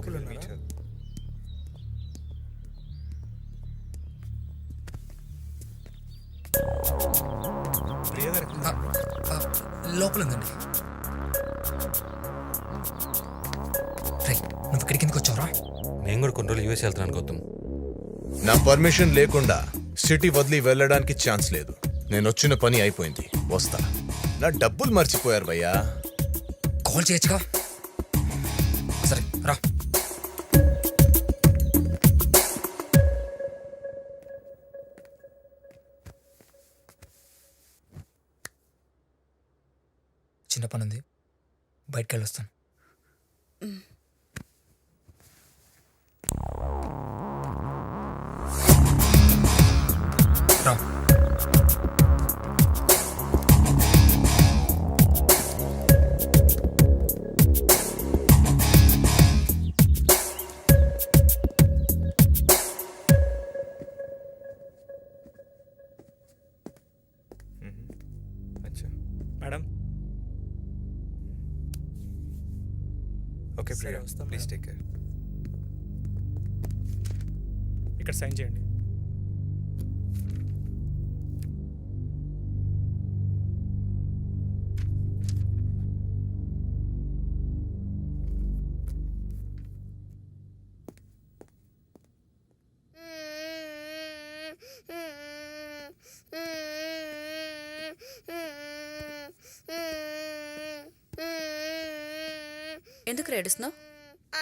లోపల ఉన్నారా? ప్రియ గారు లోపల ఉందండి. నువ్వు ఇక్కడికి ఎందుకు వచ్చావురా? నేను కూడా కొన్ని రోజులు యూఎస్ వెళ్తున్నాను గౌతమ్. నా పర్మిషన్ లేకుండా సిటీ వదిలి వెళ్ళడానికి ఛాన్స్ లేదు. నేను వచ్చిన పని అయిపోయింది, వస్తా. నా డబ్బులు మర్చిపోయారు భయ్యా. కాల్ చేయొచ్చుగా. సరే రా. చిన్న పని ఉంది, బయటకు వెళ్ళొస్తాను. రా. అచ్చా మేడం. ఓకే ప్రియా, వస్తాం ప్లీజ్ టేక్ కేర్. ఇక్కడ సైన్ చేయండి. ఎందుకు ఏడుస్తున్నావు?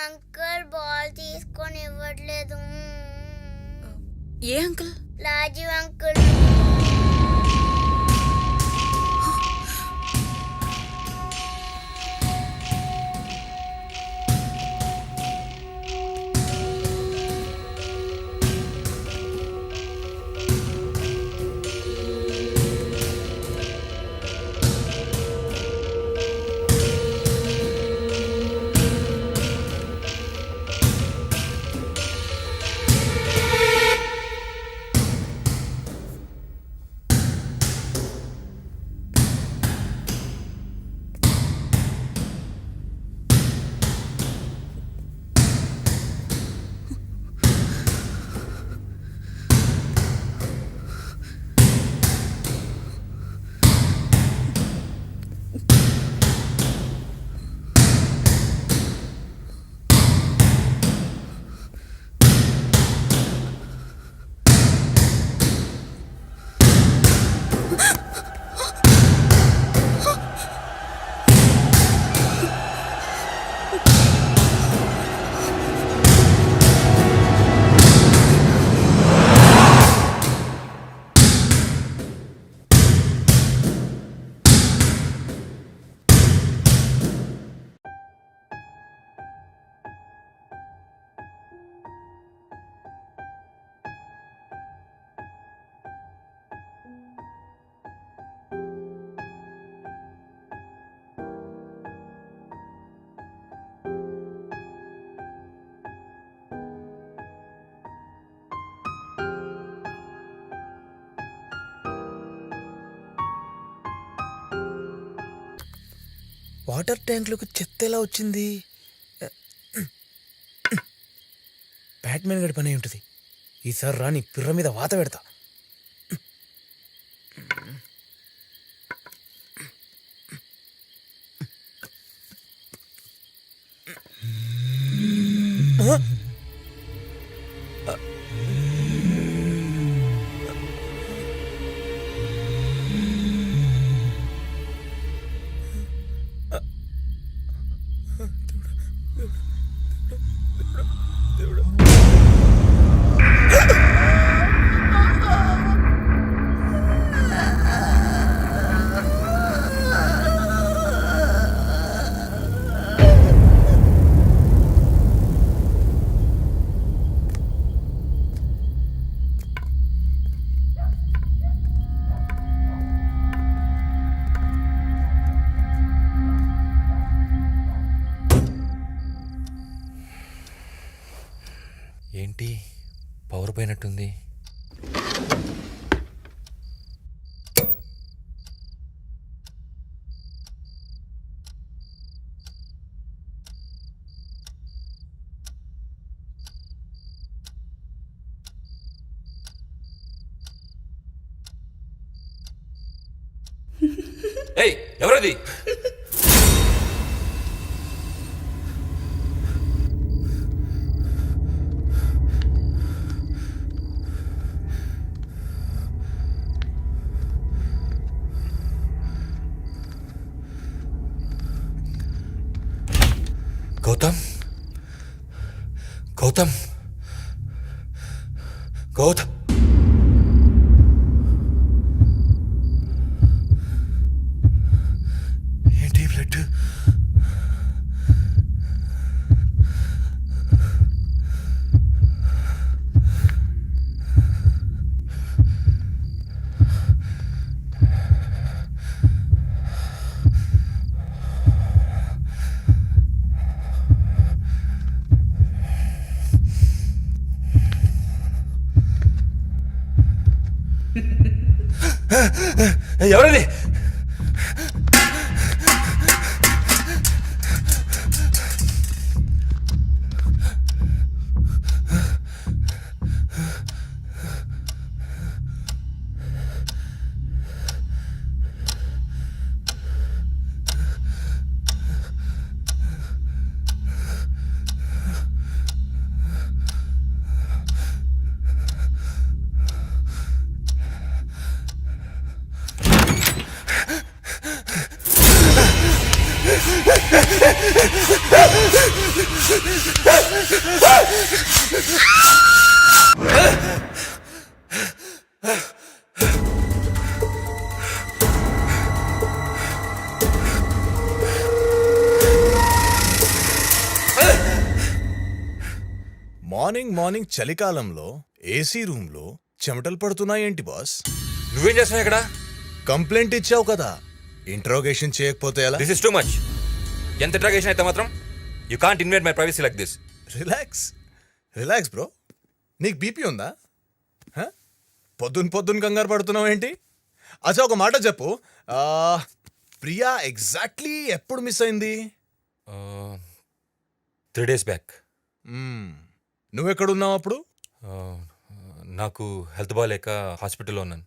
అంకుల్ బాల్ తీసుకొని ఇవ్వట్లేదు. ఏ అంకుల్? రాజీవ్ అంకుల్. వాటర్ ట్యాంక్లకు చెత్త ఎలా వచ్చింది? బ్యాట్మెన్ గడి పని ఉంటుంది. ఈసారి రాని పిర్ర మీద వాత పెడతా. ఏంటి పవర్ పోయినట్టుంది? ఏయ్ ఎవరది? గౌతమ్ గౌతమ్ గౌతమ్ ఏంటి బ్లడ్? ఎవరది? మార్నింగ్ చలికాలంలో ఏసీ రూమ్లో చెమటలు పడుతున్నాయేంటి బాస్? నువ్వేం చేస్తున్నావు ఇక్కడ? కంప్లైంట్ ఇచ్చావు కదా, ఇంట్రోగేషన్ చేయకపోతే ఎలా? This is too much. ఎంత ఇంట్రాగేషన్ అయితే మాత్రం you can't invade my privacy like this. Relax bro. నీకు బీపీ ఉందా? పొద్దున్న కంగారు పడుతున్నావు ఏంటి? అచ్చా ఒక మాట చెప్పు, ప్రియా ఎగ్జాక్ట్లీ ఎప్పుడు మిస్ అయింది? 3 days బ్యాక్. నువ్వెక్కడున్నావు అప్పుడు? నాకు హెల్త్ బాగాలేక హాస్పిటల్లో ఉన్నాను.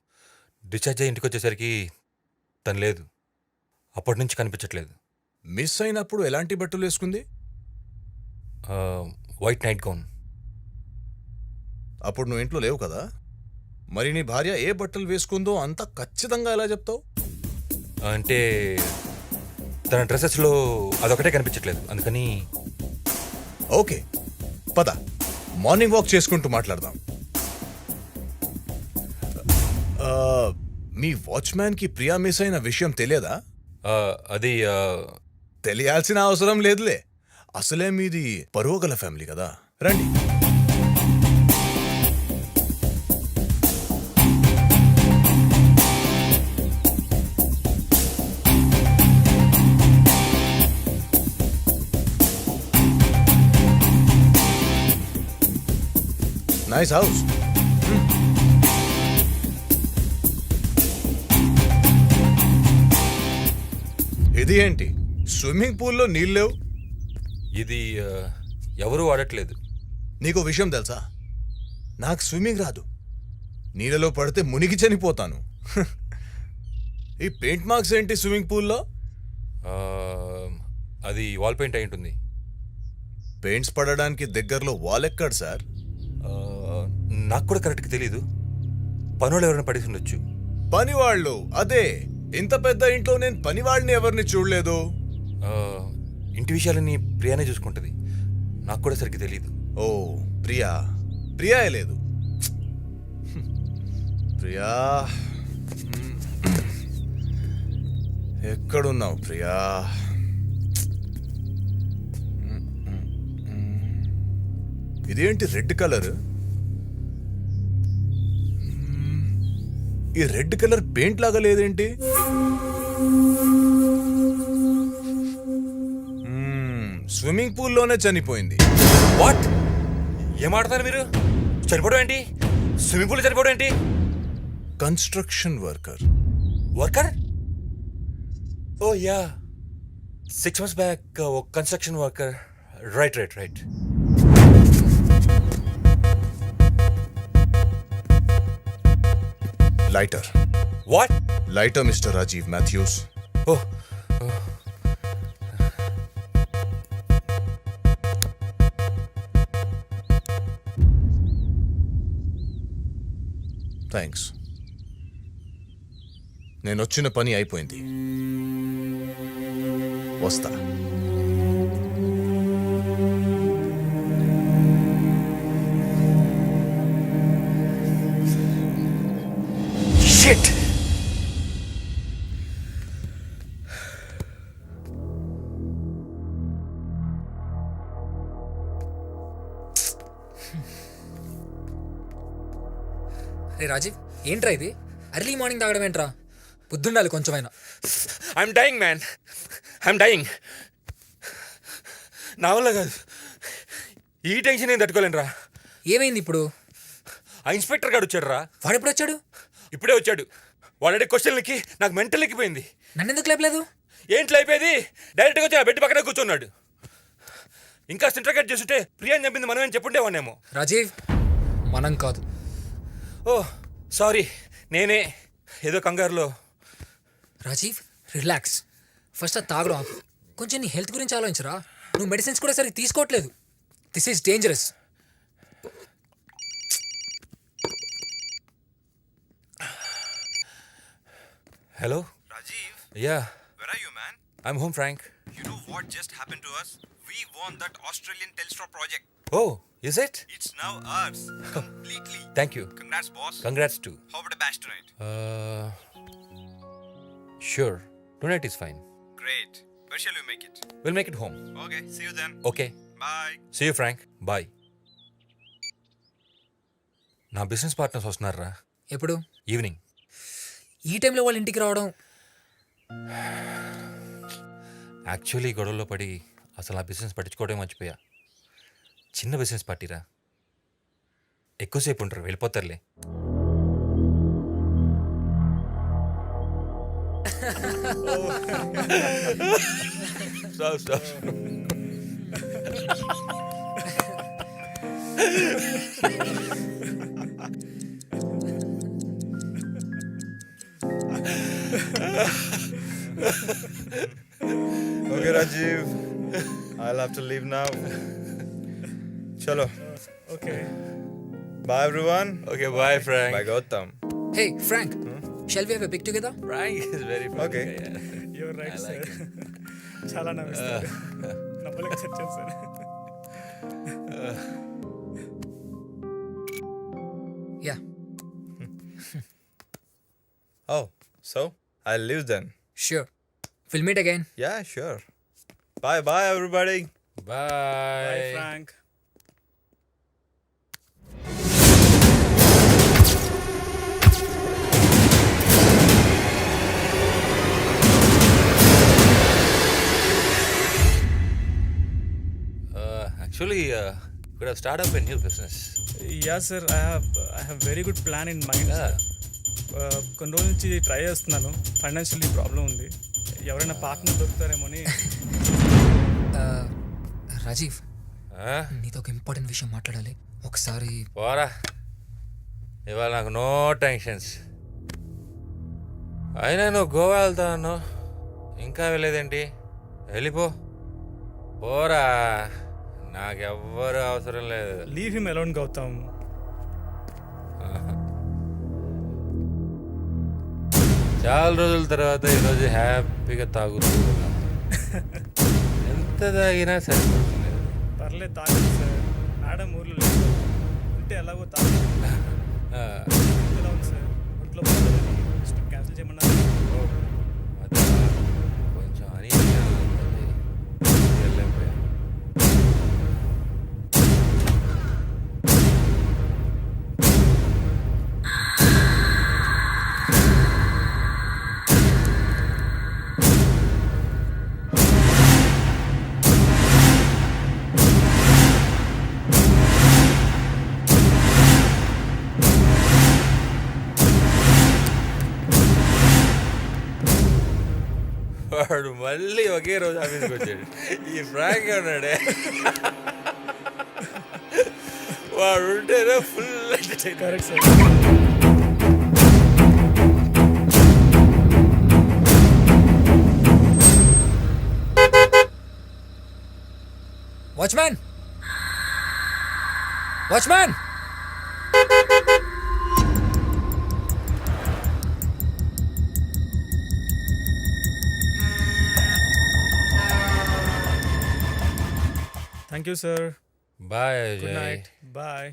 డిశ్చార్జ్ అయ్యి ఇంటికి వచ్చేసరికి తను లేదు. అప్పటి నుంచి కనిపించట్లేదు. మిస్ అయినప్పుడు ఎలాంటి బట్టలు వేసుకుంది? White knight gown. అప్పుడు నువ్వు ఇంట్లో లేవు కదా, మరి నీ భార్య ఏ బట్టలు వేసుకుందో అంత ఖచ్చితంగా ఎలా చెప్తావు? అంటే తన డ్రెస్సెస్లో అదొకటే కనిపించట్లేదు, అందుకని. ఓకే పద, మార్నింగ్ వాక్ చేసుకుంటూ మాట్లాడదాం. మీ వాచ్మ్యాన్కి ప్రియా మిస్ అయిన విషయం తెలియదా? అది తెలియాల్సిన అవసరం లేదులే, అసలే మీది పరువు గల ఫ్యామిలీ కదా. రండి. Nice house. ఇది ఏంటి, స్విమ్మింగ్ పూల్లో నీళ్ళు లేవు? ఇది ఎవరూ వాడట్లేదు. నీకో విషయం తెలుసా, నాకు స్విమ్మింగ్ రాదు. నీళ్ళలో పడితే మునిగి చనిపోతాను. ఈ పెయింట్ మార్క్స్ ఏంటి స్విమ్మింగ్ పూల్లో? అది వాల్ పెయింట్ అయి ఉంటుంది. పెయింట్స్ పడడానికి దగ్గరలో వాల్ ఎక్కడు సార్? నాకు కూడా కరెక్ట్గా తెలీదు. పనులు ఎవరైనా పడేసి ఉండొచ్చు. పనివాళ్ళు? అదే, ఇంత పెద్ద ఇంట్లో నేను పనివాళ్ళని ఎవరిని చూడలేదు. ఇంటి విషయాలని ప్రియానే చూసుకుంటుంది. నాకు కూడా సరిగ్గా తెలీదు. ఓ ప్రియా లేదు. ప్రియా ఎక్కడున్నావు ప్రియా? ఇదేంటి రెడ్ కలర్? ఈ రెడ్ కలర్ పెయింట్ లాగా లేదేంటి? స్విమ్మింగ్ పూల్లోనే చనిపోయింది. వాట్? ఏం ఆడతారు మీరు? చనిపోవడం ఏంటి? స్విమ్మింగ్ పూల్ చనిపోవడం ఏంటి? Construction worker. Worker? Oh yeah, 6 months back ఒక construction worker. Right. Lighter. What? Lighter mister Rajiv Mathews. Oh thanks. నేను వచ్చిన పని అయిపోయింది. వస్తా. షిట్. రే రాజీవ్, ఏంట్రా ఇది? అర్లీ మార్నింగ్ తాగడం ఏంట్రా? పొద్దుండాలి కొంచెమైనా. I'm dying man, I'm dying. నా వల్ల కాదు, ఈ టెన్షన్ ఏం తట్టుకోలేను రా. ఏమైంది ఇప్పుడు? ఆ ఇన్స్పెక్టర్ గారు వచ్చాడు రా. వాడు ఎప్పుడు వచ్చాడు? ఇప్పుడే వచ్చాడు. వాడే క్వశ్చన్లకి నాకు మెంటల్ ఎక్కిపోయింది. నన్ను ఎందుకు లేపలేదు? ఏంట్లో అయిపోయేది? డైరెక్ట్గా వచ్చి ఆ బెడ్ పక్కన కూర్చున్నాడు. ఇంకా ఇంటర్గేట్ చేస్తుంటే ప్రియాని చంపింది మనమేం చెప్పుండేవాన్నేమో. రాజీవ్, మనం కాదు. ఓ సారీ, నేనే ఏదో కంగారులో. రాజీవ్, రిలాక్స్. ఫస్ట్ అది తాగడం ఆపు. కొంచెం నీ హెల్త్ గురించి ఆలోచించరా. నువ్వు మెడిసిన్స్ కూడా సరిగ్గా తీసుకోవట్లేదు. This is dangerous. Hello Rajiv, yeah, where are you, man? I'm home Frank. You know what just happened to us? We won that Australian Telstra project. Oh is it? It's now ours. Completely. Thank you. Congrats, boss. Congrats too. How about a bash tonight? Sure, tonight is fine. Great. Where shall we make it? We'll make it home. Okay, see you then. Okay, Bye. see you Frank. Bye. నా business partners వస్తున్నారా ఎప్పుడు? Evening. ఈ టైంలో వాళ్ళ ఇంటికి రావడం? Actually గొడవలో పడి అసలు ఆ బిజినెస్ పట్టించుకోవడం మర్చిపోయా. చిన్న బిజినెస్ పార్టీరా, ఎక్కువసేపు ఉంటారు, వెళ్ళిపోతారులే. Stop. Okay, Rajiv. I'll have to leave now. Chalo. Okay. Bye, everyone. Okay, bye Frank. Bye, Gautam. Hey Frank, shall we have a pic together? Frank is very funny. Okay. guy, yeah. Your right I like sir. చాలా నవ్విస్తారు. నవ్వలేక చచ్చాను sir. Yeah. Oh, so I'll leave then. Sure. Will meet again. Yeah, sure. Bye, everybody. Bye. Bye, Frank. Actually, could have started up a new business. Yeah, sir. I have very good plan in mind. Yeah. కొన్ని రోజుల నుంచి try చేస్తున్నాను. Financially problem ఉంది. ఎవరైనా partner దొరుకుతారేమో అని. Rajiv, Huh? నీతో ఒక important విషయం మాట్లాడాలి ఒకసారి. పోరా, ఇవాళ నాకు నో టెన్షన్స్. అయినా నువ్వు గోవా వెళ్తా అన్నావు, ఇంకా వెళ్ళేదేంటి? వెళ్ళిపో, పోరా, నాకెవ్వరు అవసరం లేదు. Leave him alone Gautam. చాలా రోజుల తర్వాత ఈరోజు హ్యాపీగా తాగుతూ ఉన్నా. ఎంత తాగినా సరిపోతుంది. పర్లేదు తాగండి సార్. మేడం ఊర్లో లేదు. ఉంటే ఎలాగో తాగండి. ఎలా ఉంది సార్? ఒంట్లో క్యాన్సిల్ చేయమన్నారు. అదే కొంచెం అనీజీగా ఉంది. వెళ్ళలేకపోయా. వాడు మళ్ళీ ఒకే రోజు ఆఫీస్కి వచ్చాడు. ఈ ఫ్రాంక్ ఉన్నాడే, వాడు ఉంటేనే full. Correct sir. Watchman watchman Thank you, sir. Bye Good Ajay. night. Bye.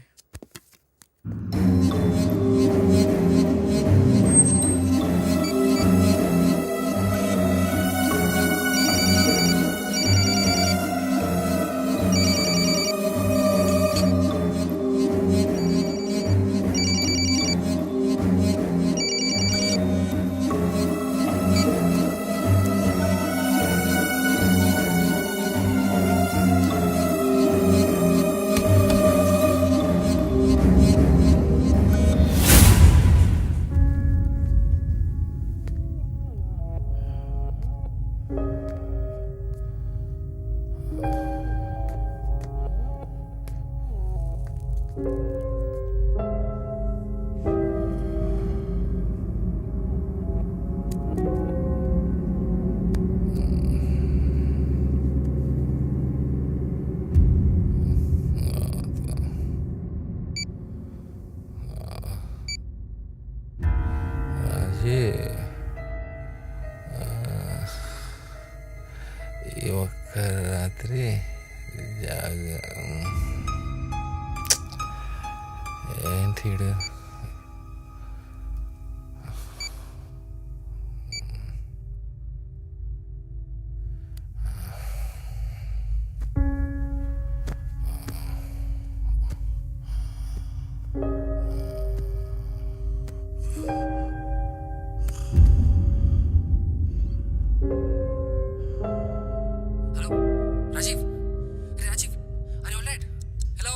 Ajay. ఈ ఒక్క రాత్రి ఏంటి ఈడు? హలో రాజీవ్ రాజీవ్ అరే ఆల్రైట్ హలో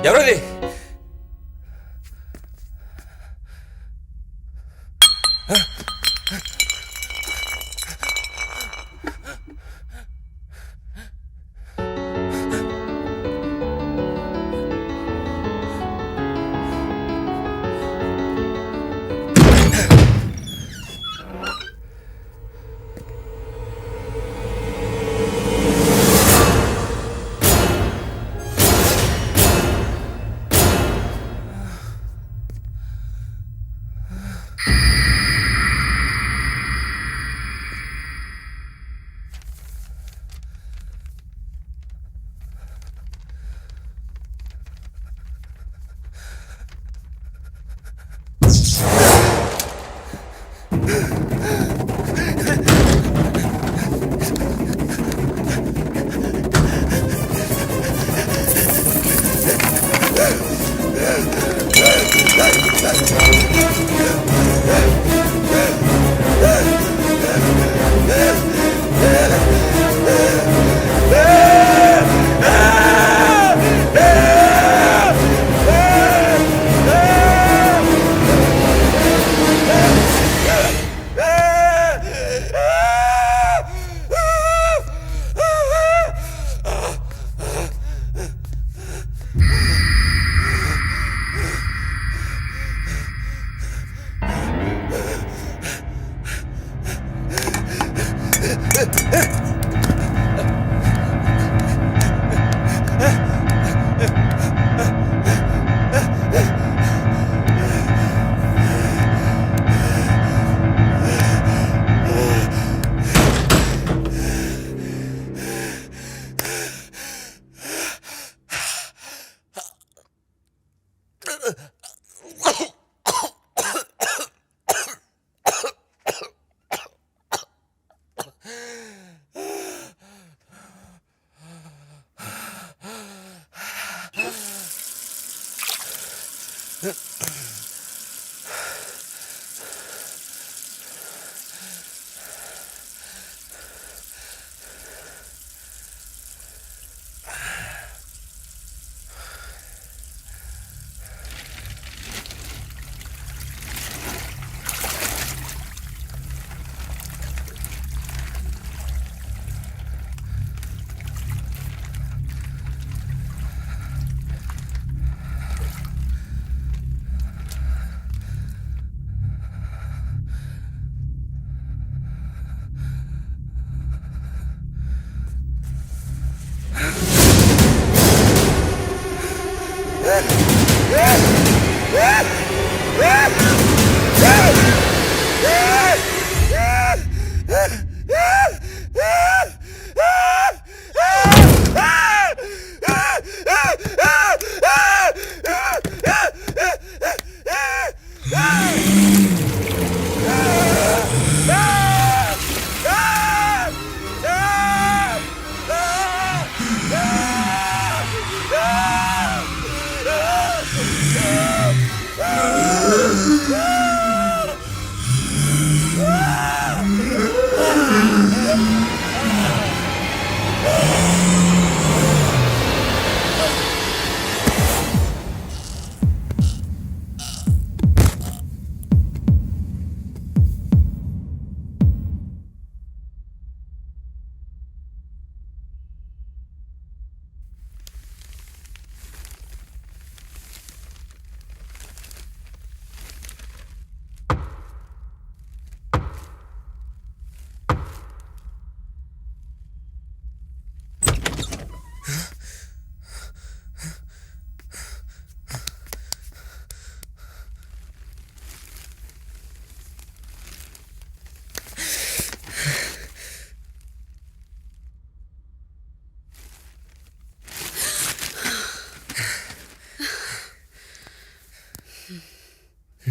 ఎవరది?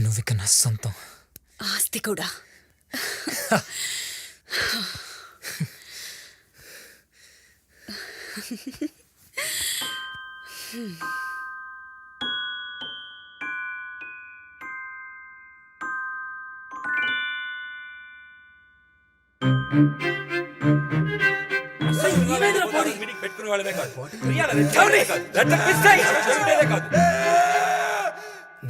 నువ్విక నా సొంతం. ఆస్తి కూడా. పెట్టుకునే వాళ్ళమే కాదు.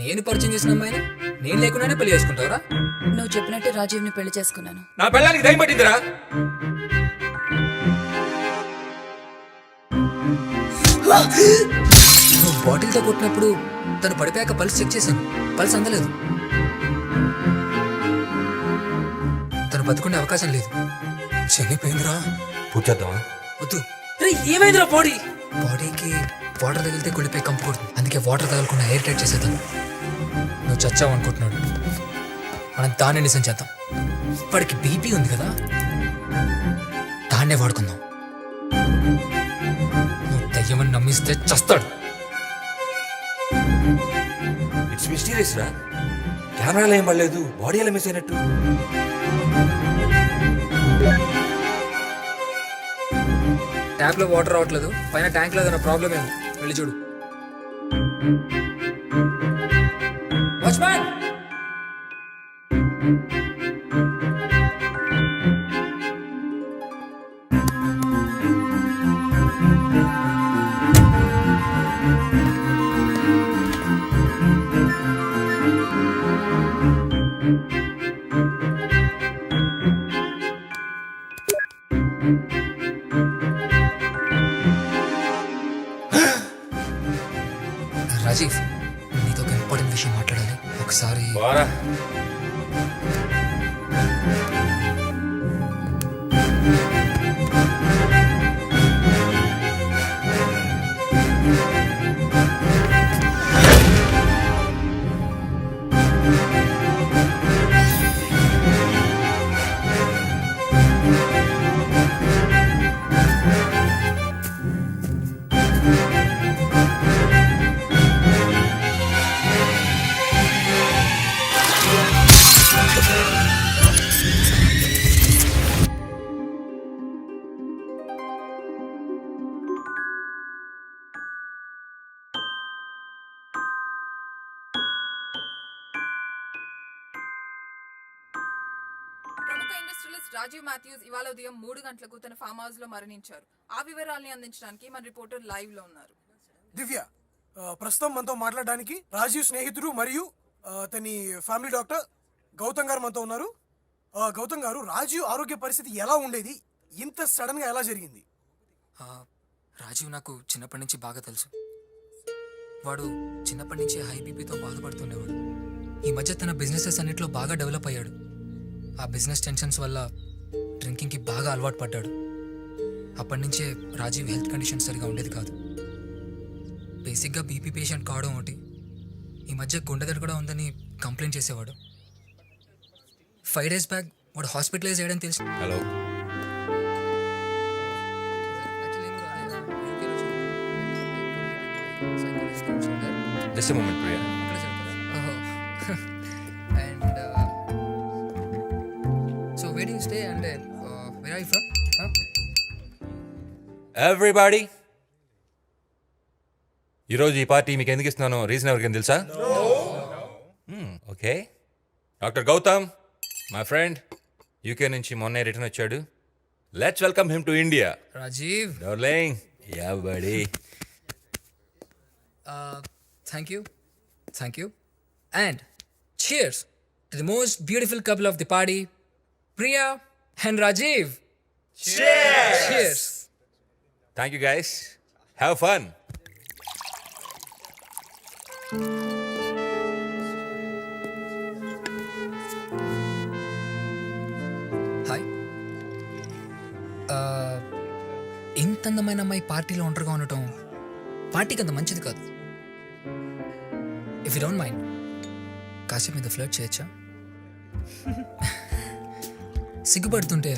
నేను పరిచయం చేసిన అమ్మాయిని నేను లేకుండానే పెళ్లి చేసుకుంటావరా? నువ్వు చెప్పినట్టే రాజీవ్ని పెళ్లి చేసుకున్నాను. నా పెళ్ళానికి దయ్యం పట్టిందిరా. నువ్వు బాటిల్తో కొట్టినప్పుడు తను పడిపోయాక పల్స్ చెక్ చేశాను. పల్స్ అందలేదు. తను బతుకునే అవకాశం లేదు. చనిపోయిందిరా. పూజ చేద్దామా? వద్దు. ఏమైందిరా? బాడీకి వాటర్ తగిలితే కుళ్ళిపోయి కంపు కొడుతుంది. అందుకే వాటర్ తగలకుండా ఎయిర్ టైట్ చేసేద్దాం. నువ్వు చచ్చావు అనుకుంటున్నాడు. మనం దాన్ని నిజం చేద్దాం. వాడికి బీపీ ఉంది కదా, దాన్నే వాడుకుందాం. నువ్వు దయ్యమని నమ్మిస్తే చస్తాడు. ఇట్స్ మిస్టీరియస్ రా. కెమెరాలో ఏం పడలేదు, బాడీ ఎలా మిస్ అయినట్టు. ట్యాప్ లో వాటర్ రావట్లేదు. పైన ట్యాంక్ లో ఏదైనా ప్రాబ్లం ఏమో. వెళ్ళి చూడు. వాచ్మ్యాన్! రాజీవ్, నీతో ఒక ఇంపార్టెంట్ విషయం మాట్లాడాలి. ఒకసారి బారా. ఆర్టిస్ట్ రాజీవ్ మాథ్యూస్ ఇవాళ ఉదయం 3 గంటలకు తన ఫామ్ హౌస్ లో మరణించారు. ఆ వివరాల్ని అందించడానికి మన రిపోర్టర్ లైవ్ లో ఉన్నారు. దివ్య, ప్రస్తుతం మనతో మాట్లాడడానికి రాజీవ్ స్నేహితుడు మరియు అతని ఫ్యామిలీ డాక్టర్ గౌతమ్ గారు మనతో ఉన్నారు. గౌతమ్ గారు, రాజీవ్ ఆరోగ్య పరిస్థితి ఎలా ఉండేది? ఇంత సడన్ గా ఎలా జరిగింది? రాజీవ్ నాకు చిన్నప్పటి నుంచి బాగా తెలుసు. వాడు చిన్నప్పటి నుంచి హై బీపీతో బాధపడుతుండేవాడు. ఈ మధ్య తన బిజినెసెస్ అన్నిట్లో బాగా డెవలప్ అయ్యాడు. ఆ బిజినెస్ టెన్షన్స్ వల్ల డ్రింకింగ్కి బాగా అలవాటు పడ్డాడు. అప్పటి నుంచే రాజీవ్ హెల్త్ కండిషన్ సరిగా ఉండేది కాదు. బేసిక్గా బీపీ పేషెంట్ కావడం ఒకటి, ఈ మధ్య గుండెదడ కూడా ఉందని కంప్లైంట్ చేసేవాడు. 5 days బ్యాక్ వాడు హాస్పిటలైజ్ అయ్యాడని తెలుసు. Hello, just moment Priya. And so where do you stay and where are you from? Everybody, ఈరోజు ఈ పార్టీ మీకు ఎందుకు ఇస్తున్నానో రీజన్ ఎవరికైనా తెలుసా? Okay, doctor Gautam my friend UK నుంచి మొన్నే రిటర్న్ వచ్చాడు. Let's welcome him to India. Rajiv, darling, yeah buddy. thank you and cheers to the most beautiful couple of the party, Priya and Rajiv. Cheers. Thank you guys, have fun. Hi. ఇంత అందమైన అమ్మాయి పార్టీలో ఒంటరిగా ఉండటం పార్టీకి అంత మంచిది కాదు. ఇఫ్ యూ డోంట్ మైండ్ కాసేపు మీద ఫ్లర్ట్ చేయొచ్చా? సిగ్గుపడుతుంటే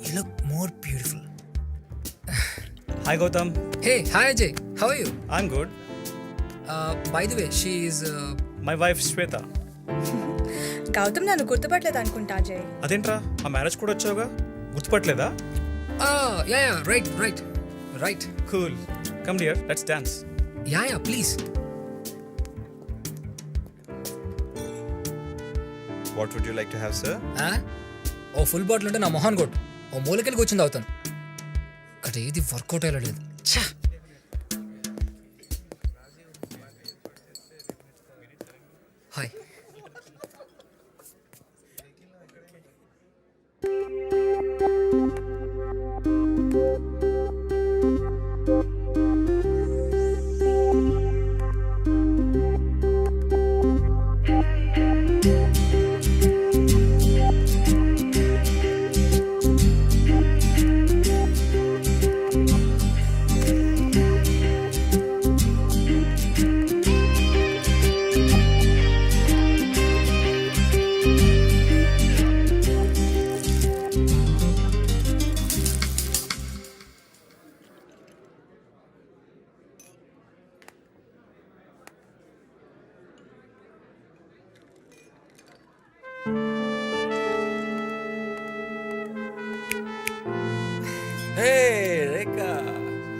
you look more beautiful. Hi Gautam, hey, hi Ajay, how are you? I'm good. By the way, she is My wife Shweta. Gautam నన్ను గుర్తుపట్టలేదు అనుకుంటా అజయ్. అదేంట్రా, ఆ మ్యారేజ్ కూడా వచ్చావుగా, గుర్తుపట్టలేదా? Yeah right. Cool. Come dear, let's dance. Yeah please. What would you like to have, sir? ఓ full bottle ఉంటే నా మొహాన్ కొట్టు, ఓ మూలకెళ్ళి కూర్చుంది అవుతాను. ఇక్కడ ఏది వర్కౌట్ అయ్యలేదు. Hi. Hey Rekha.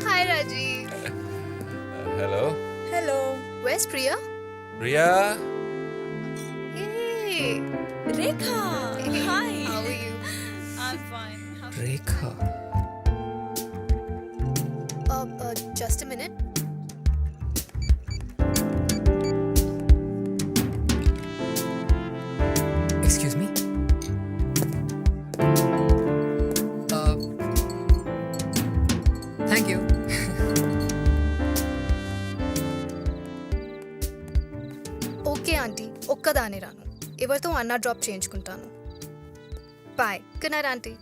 Hi Rajiv. Hello hello. Where's Priya? Priya. Hey. Rekha. Hi. How are you? I'm fine. Rekha. Just a minute. Excuse me. Thank you. Okay aunty, ఒక్కదాని రాను, ఎవరితో అన్న డ్రాప్ చేయించుకుంటాను. Bye. Good night aunty.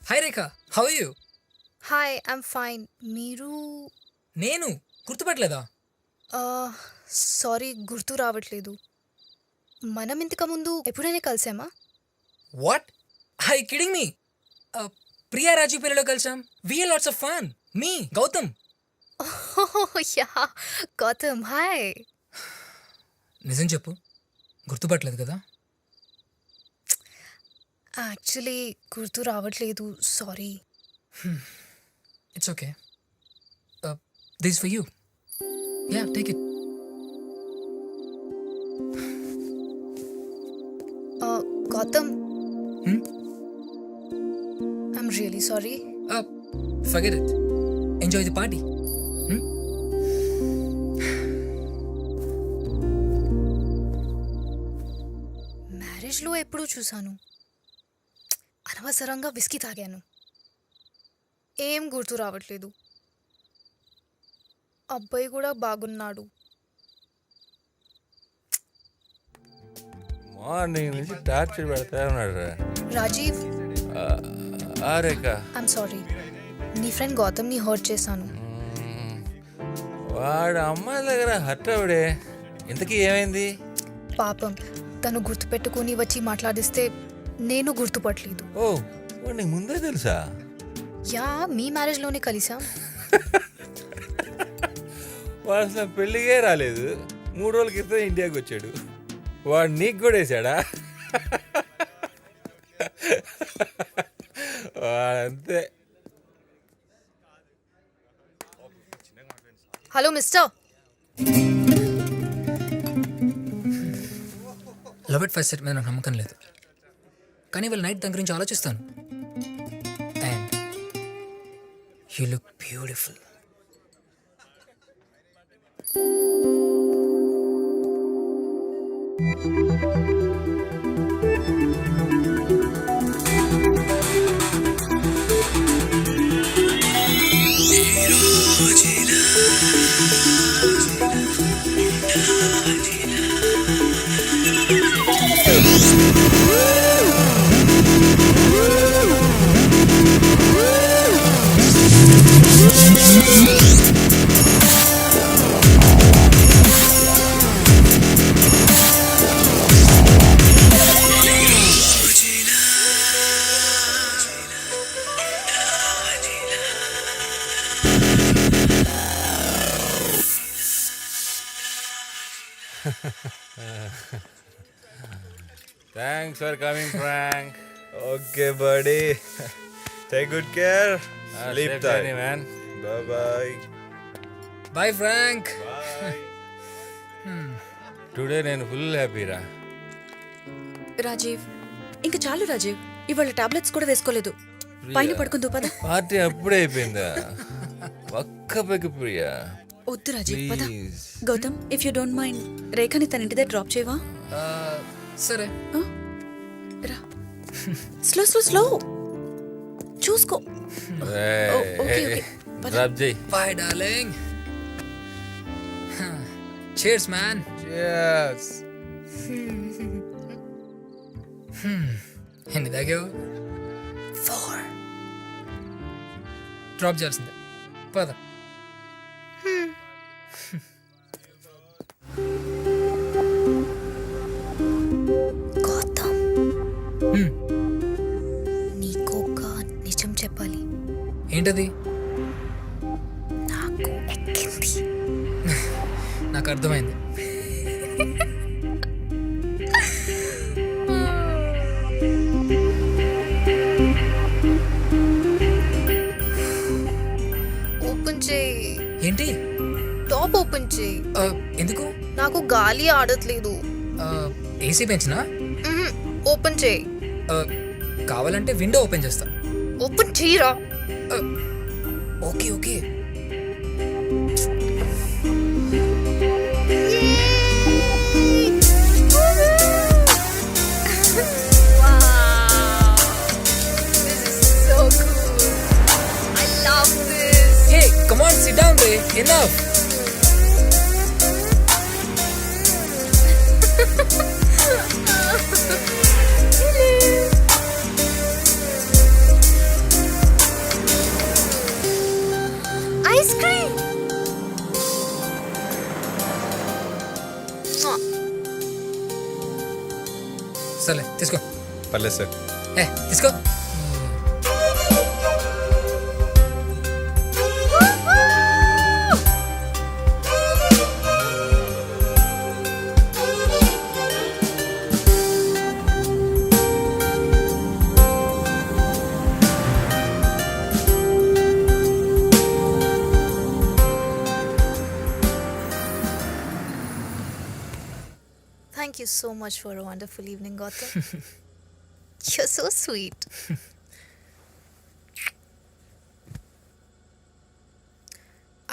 Hi Rekha, how are you? Hi, I'm fine. మీరు? నేను గుర్తుపట్టలేదా? Sorry, గుర్తు రావట్లేదు. మనం ఇంతకు ముందు ఎప్పుడైనా కలిసామా? What, I kidding me? Priya Rajiv పెళ్లిలో కలిసాం. We had lots of fun. మీ గౌతమ్. Yeah, Gautam, hi. నిజం చెప్పు, గుర్తుపట్టలేదు కదా? యాక్చువల్లీ గుర్తు రావట్లేదు, sorry. It's okay. This for you. Yeah, take it. Gautam I'm really sorry. Forget it, enjoy the party. మ్యారేజ్లో ఎప్పుడూ చూశాను, అనవసరంగా విస్కీ తాగాను, ఏం గుర్తు రావట్లేదు. అబ్బాయి కూడా బాగున్నాడు. మార్నింగ్ నుంచి టార్చర్ పెడతా ఉన్నాడు రా. రాజీవ్, రేఖ, ఐఎమ్ సారీ, నీ ఫ్రెండ్ గౌతమ్ని హర్ట్ చేశాను. వాడు అమ్మాయి దగ్గర హర్ట్ అవడే. ఇంతకీ ఏమైంది? పాపం, తను గుర్తుపెట్టుకుని వచ్చి మాట్లాడిస్తే నేను గుర్తుపట్టలేదు. ఓ, వాడు నీకు ముందే తెలుసా? యా, మీ మ్యారేజ్లోనే కలిసాం. వాడు అసలు పెళ్ళిగే రాలేదు, 3 రోజుల క్రితం ఇండియాకి వచ్చాడు. వాడు నీకు కూడా వేసాడా? వాడంతే. Hello mister, love at first sight మీద నాకు నమ్మకం లేదు, కానీ వాళ్ళ నైట్ దాని గురించి ఆలోచిస్తాను. And you look beautiful. Thanks for coming, Frank. Okay, buddy. Take good care. Sleep Safe tight. journey, man. Bye-bye. Bye Frank. Today నేను ఫుల్ హ్యాపీ రా. రాజీవ్, ఇంకా చాలు రాజీవ్, ఇవాళ టాబ్లెట్స్ కూడా వేసుకోలేదు. పైన పడుకుందు పద. పార్టీ అప్పుడే అయిపోయిందా? ఒక్క పెగ్గు ప్రియా, వద్దు రాజీవ్, పద. Please. Gautam, if you don't mind, రేఖని తన ఇంటి దగ్గర డ్రాప్ చేయవా? సరే. రా, స్లో స్లో స్లో చూసుకో. ఓకే ఓకే, పద. డ్రాప్ చేయి. Bye darling. Cheers, man. Cheers. ఎన్ని తాగావు? 4. డ్రాప్ చేయాల్సిందే, పద. గౌతమ్, నీకు ఒక నిజం చెప్పాలి. ఏంటది? నాకు ఎక్కింది. నాకు అర్థమైంది. ఓపెన్ చేయి. ఏంటి? టాప్ ఓపెన్ చేయి. ఎందుకు? నాకు గాలి ఆడట్లేదు. ఏసీ పెంచినా? ఓపెన్ చేయి. కావాలంటే విండో ఓపెన్ చేస్తా. ఓపెన్ చేయరా. Okay okay. Hey, come on, sit down, Ray. Enough. Ice cream. సరే తీసుకో. పర్లేదు సార్. తీసుకో. Thank you so much for a wonderful evening, Gautam. You're so sweet.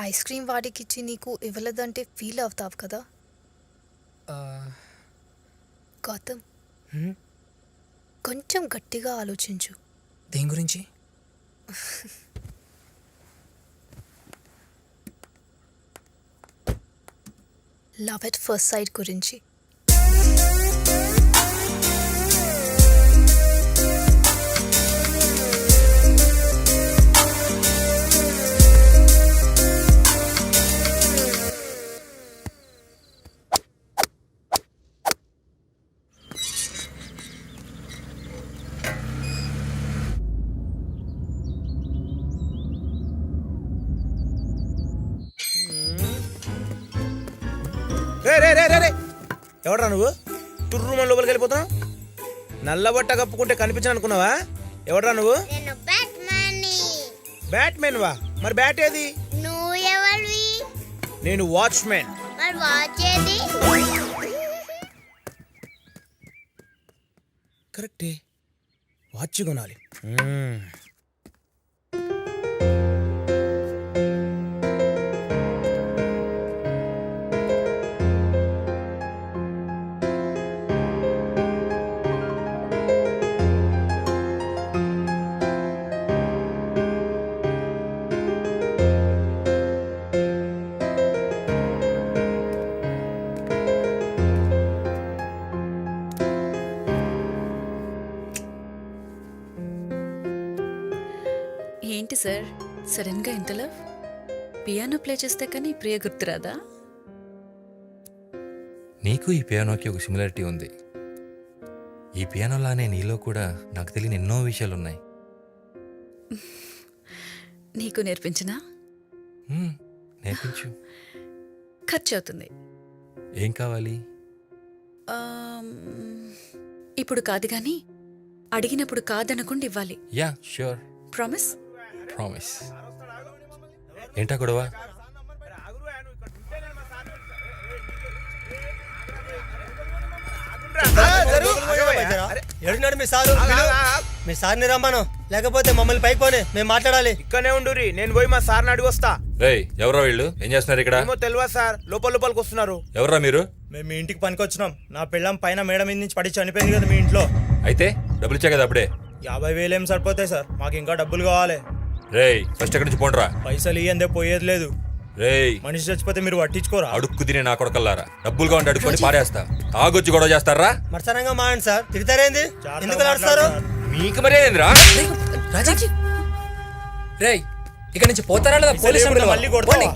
Ice cream వాడికి ఇచ్చి నీకు ఇవ్వలేదంటే ఫీల్ అవుతావు కదా గౌతమ్. కొంచెం గట్టిగా ఆలోచించు. దేని గురించి? లవ్ ఎట్ ఫస్ట్ సైట్ గురించి. రే ఎవడ్రా నువ్వు? తుర్రుమని లోపలికి వెళ్ళిపోతున్నావు. నల్ల బట్ట కప్పుకుంటే కనిపించను అనుకున్నావా? ఎవడ్రా నువ్వు? బ్యాట్మెన్ వా? మరి బ్యాట్ ఏది? నేను వాచ్మెన్. కరెక్టే, వాచ్ కొనాలి. ఏంటి సార్ సడన్ గా ఇంత లవ్? పియానో ప్లే చేస్తే కానీ ప్రియ గుర్తురాదా? నీకు ఈ పియానోకి ఒక సిమిలారిటీ ఉంది. ఈ పియానోలానే నీలో కూడా నాకు తెలియని ఎన్నో విషయాలున్నాయి. నీకు నేర్పించినా? నేర్పించు. ఖర్చు అవుతుంది. ఏం కావాలి? ఇప్పుడు కాదు కానీ అడిగినప్పుడు కాదనకుండా ఇవ్వాలి. Yeah sure. ప్రామిస్? ప్రామిస్. ఏంటా గొడవ? ఎడున్నాడు మీ సారు? మీ సార్ని రమ్మను, లేకపోతే మమ్మల్ని పైకి పోనీ, మేము మాట్లాడాలి. ఇక్కడనే ఉండురి, నేను పోయి మా సార్ని అడిగి వస్తా. రేయ్ ఎవరా వీళ్ళు? ఏం చేస్తున్నారు ఇక్కడ? ఏమో తెలియదు సార్, లోపలికి వస్తున్నారు. ఎవరా మీరు? మేము మీ ఇంటికి పనికొచ్చినాం. నా పెళ్ళం పైన మేడ మీద నుంచి పడి చనిపోయింది కదా మీ ఇంట్లో. అయితే డబ్బులు ఇచ్చా కదా అప్పుడే. 50,000 ఏం సరిపోతాయి సార్, మాకు ఇంకా డబ్బులు కావాలి. రేయ్ ఫస్ట్ ఎక్కడి నుంచి పోండ్రా. పైసలు ఇయ్యందే పోయేది లేదు. రేయ్ మనిషి చచ్చిపోతే మీరు పట్టించుకోరా? అడుక్కు తినే నా కొడకల్లారా, డబ్బులుగా ఉండి అడుక్కొని పారేస్తా. తాగొచ్చి గొడవ చేస్తారా? మర్సనంగా మాయండి సార్. తిడతారేంది? ఎందుకు నడుస్తారు? మీకు మరే ఏంద్రా? రాజీవ్ రేయ్ ఇక్కడ నుంచి పోతారా లేదా పోలీస్ మళ్ళీ కొడతావా?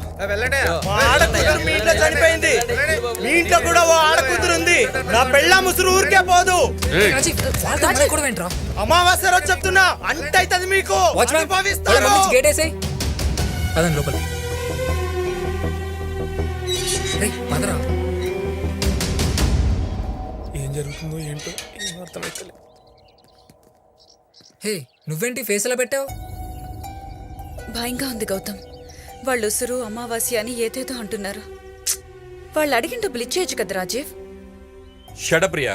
మా ఆడకూతురు మీ ఇంట్లో చనిపోయింది. మీ ఇంట్లో కూడా ఓ ఆడకూతురు ఉంది. నా పెళ్ళ ముసురు ఊరికే పోదు. అమావాస్య రోజు చెప్తున్నా, అంత అవుతుంది మీకు. గేట్ వేసేయ్. పదండి లోపల. ఏం జరుగుతుందో ఏంటో ఏం అర్థమైతలే. హే నువ్వేంటి ఫేస్ అలా పెట్టావు? భయంగా ఉంది గౌతమ్. వాళ్ళు ఉసురు అమావాస్య అని ఏదేదో అంటున్నారు. వాళ్ళు అడిగిన డబ్బులు ఇచ్చేయచ్చు కదా రాజీవ్. షడప్రియా,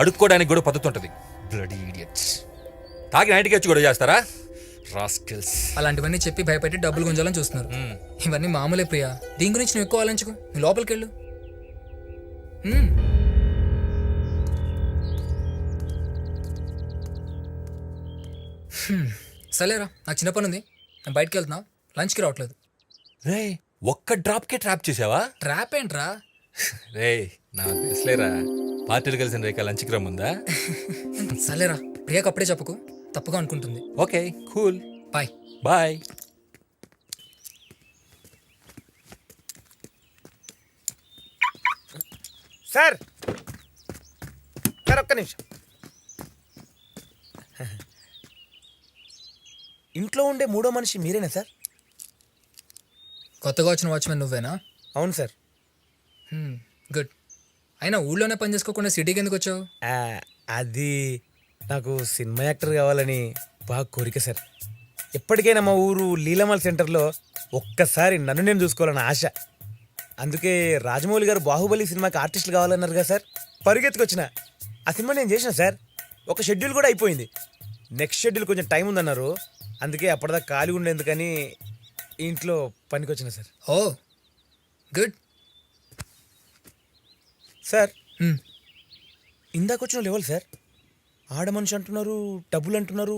అడుక్కోవడానికి కూడా పద్ధతి ఉంటుంది. Bloody idiots. తాగి నైట్కి వచ్చి గొడవ చేస్తారా? రాస్కిల్స్. అలాంటివన్నీ చెప్పి భయపెట్టి డబ్బులు గుంజాలని చూస్తున్నారు. ఇవన్నీ మామూలే ప్రియా, దీని గురించి నువ్వు ఎక్కువ ఆలోచించుకో. నువ్వు లోపలికి వెళ్ళు. సరేరా, నాకు చిన్న పని ఉంది, నేను బయటకు వెళ్తున్నా. లంచ్కి రావట్లేదు. రే ఒక్క డ్రాప్కే ట్రాప్ చేసావా? ట్రాప్ ఏంట్రా? రే నాకు తెలుసులేరా, పార్టీలు కలిసిన రేఖ లంచ్కి రమ్ముందా? సరేరా, ప్రియాకి అప్పుడే చెప్పకు, తప్పుగా అనుకుంటుంది. Okay cool, bye. Bye. Sir sir ఒక్క నిమిషం. ఇంట్లో ఉండే మూడో మనిషి మీరేనా సార్? కొత్తగా వచ్చిన వాచ్మెన్ నువ్వేనా? అవును సార్. గుడ్. అయినా ఊళ్ళోనే పని చేసుకోకుండా సిటీకి ఎందుకు వచ్చావు? అది నాకు సినిమా యాక్టర్ కావాలని బాగా కోరిక సార్. ఎప్పటికైనా మా ఊరు లీలామల్ సెంటర్లో ఒక్కసారి నన్ను నేను చూసుకోవాలని ఆశ. అందుకే రాజమౌళి గారు బాహుబలి సినిమాకి ఆర్టిస్టులు కావాలన్నారు కదా సార్, పరిగెత్తుకొచ్చిన. ఆ సినిమా నేను చేసిన సార్, ఒక షెడ్యూల్ కూడా అయిపోయింది. నెక్స్ట్ షెడ్యూల్ కొంచెం టైం ఉందన్నారు, అందుకే అప్పటిదాకా ఖాళీ ఉండేందుకని ఇంట్లో పనికొచ్చిన సార్. ఓ గుడ్. సార్ ఇందాక వచ్చిన వాళ్ళు ఎవరు సార్? ఆడ మనిషి అంటున్నారు, డబ్బులు అంటున్నారు,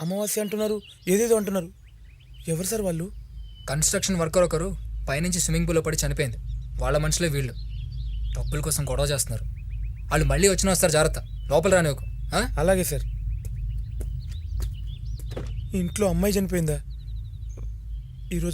అమావాస్య అంటున్నారు, ఏదేదో అంటున్నారు. ఎవరు సార్ వాళ్ళు? కన్స్ట్రక్షన్ వర్కర్ ఒకరు పైనుంచి స్విమ్మింగ్ పూల్లో పడి చనిపోయింది. వాళ్ళ మనుషులే వీళ్ళు. డబ్బుల కోసం గొడవ చేస్తున్నారు. వాళ్ళు మళ్ళీ వచ్చిన వస్తారు, జాగ్రత్త. లోపల రాని ఒక. అలాగే సార్. ఇంట్లో అమ్మాయి చనిపోయిందా? ఈరోజు